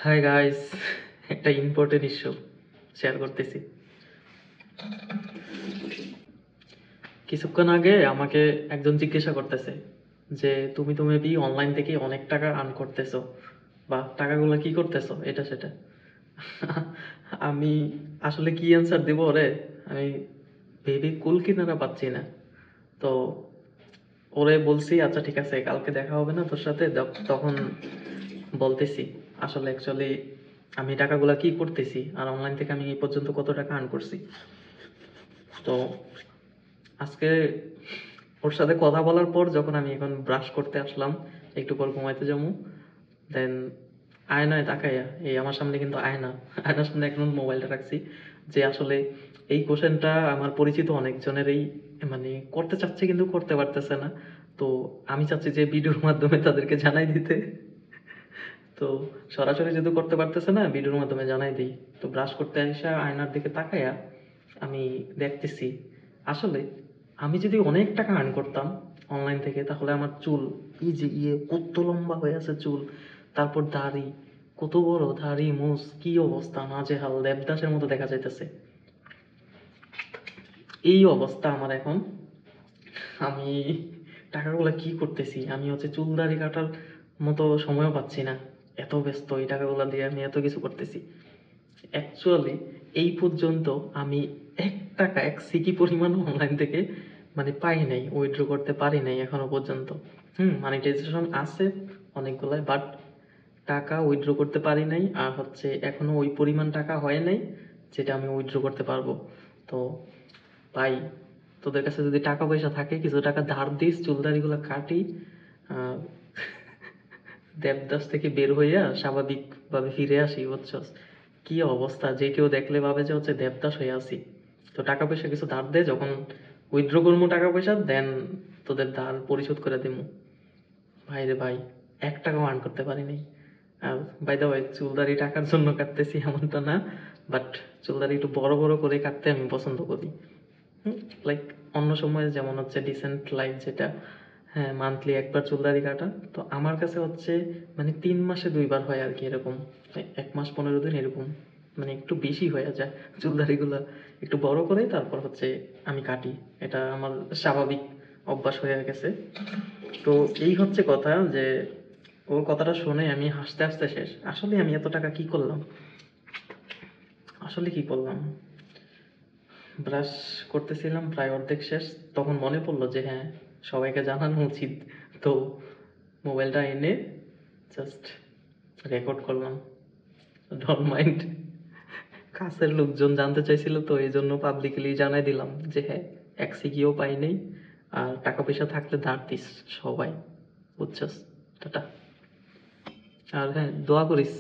Hi guys, একটা important issue share করতেছি। কিছুক্ষণ আগে আমাকে একজন জিজ্ঞাসা করতেছে যে তুমি তো মেবি অনলাইন থেকে অনেক টাকা আর্ন করতেছো বা টাকাগুলো কি করতেছো এটা সেটা। আমি আসলে কি অ্যান্সার দিব ওরে, আমি ভেবে কুল কিনারা পাচ্ছি না। তো ওরে বলছি আচ্ছা ঠিক আছে কালকে দেখা হবে না তোর সাথে, তখন বলতেছি আসলে অ্যাকচুয়ালি আমি টাকাগুলা কি করতেছি আর অনলাইন থেকে আমি এই পর্যন্ত কত টাকা আর্ন করছি। তো আজকে ওর সাথে কথা বলার পর যখন আমি এখন ব্রাশ করতে আসলাম, একটু পর ঘুমাইতে যাবো, দেন আয়নায় তাকাইয়া, এই আমার সামনে কিন্তু আয়নার সামনে এখন মোবাইলটা রাখছি, যে আসলে এই কোশ্চেনটা আমার পরিচিত অনেকজনেরই মানে করতে চাচ্ছে কিন্তু করতে পারতেছে না। তো আমি চাচ্ছি যে ভিডিওর মাধ্যমে তাদেরকে জানাই দিতে। তো সরাসরি যদি করতে পারতেছে না, ভিডিওর মাধ্যমে জানাই দিই। তো ব্রাশ করতে আসা আয়নার দিকে তাকাইয়া আমি দেখতেছি আসলে আমি যদি অনেক টাকা আর্ন করতাম অনলাইন থেকে, তাহলে আমার চুল এই যে কত লম্বা হয়ে আছে চুল, তারপর দাড়ি কত বড়, দাড়ি মুছ কি অবস্থা, নাজেহাল দেবদাসের মতো দেখা যাইতেছে। এই অবস্থা আমার এখন। আমি টাকাগুলো কি করতেছি, আমি হচ্ছে চুল দাড়ি কাটার মতো সময়ও পাচ্ছি না, এত ব্যস্ত এই টাকাগুলো দিয়ে আমি এত কিছু করতেছি। অ্যাকচুয়ালি এই পর্যন্ত আমি 1 টাকা 1 সিকি পরিমাণ অনলাইন থেকে মানে পাই নাই, উইথড্র করতে পারি নাই এখনো পর্যন্ত। মনিটাইজেশন আছে অনেকগুলাই, বাট টাকা উইথড্র করতে পারি নাই, আর হচ্ছে এখনো ওই পরিমাণ টাকা হয় নাই যেটা আমি উইথড্র করতে পারবো। তো ভাই, তোদের কাছে যদি টাকা পয়সা থাকে কিছু টাকা ধার দিস, চুলদারিগুলো কাটি, আহ, দেবদাস থেকে বের হইয়া স্বাভাবিকভাবে ফিরে আসি, বুঝছস? কি অবস্থা, যে কেউ দেখলে ভাবে যে হচ্ছে দেবদাস হয়ে আসি। তো টাকা পয়সা কিছু ধার দে, যখন উইথড্র করবো টাকা পয়সা দেন তোদের ধার পরিশোধ করে দিবো। ভাই রে ভাই, 1 টাকাও আর্ন করতে পারিনি। আর বাই দা ওয়ে, চুলদারি টাকার জন্য কাটতেছি এমনটা না, বাট চুলদারি একটু বড় বড় করে কাটতে আমি পছন্দ করি। লাইক অন্য সময় যেমন হচ্ছে ডিসেন্ট লাইফ যেটা, হ্যাঁ মান্থলি একবার চুলদারি কাটা, তো আমার কাছে হচ্ছে মানে 3 মাসে 2বার হয় আর কি, এরকম 1 মাস 15 দিন এরকম, মানে একটু বেশি হয়ে যায় চুলদারিগুলো একটু বড় করে তারপর হচ্ছে আমি কাটি। এটা আমার স্বাভাবিক অভ্যাস হয়ে গেছে। তো এই হচ্ছে কথা যে ওর কথাটা শুনে আমি হাসতে হাসতে শেষ। আসলে আমি এত টাকা কি করলাম, আসলে কি করলাম, ব্রাশ করতেছিলাম প্রায় অর্ধেক শেষ, তখন মনে পড়লো যে হ্যাঁ সবাইকে জানানো উচিত। তো মোবাইলটা এনে জাস্ট রেকর্ড করলাম, ডোন্ট মাইন্ড। কাছের লোকজন জানতে চাইছিল তো এই জন্য পাবলিকলি জানাই দিলাম যে হ্যাঁ 1 সিকিও পাই নেই, আর টাকা পয়সা থাকলে ধার দিস সবাই, বুঝছস? টাটা। আর হ্যাঁ, দোয়া করিস।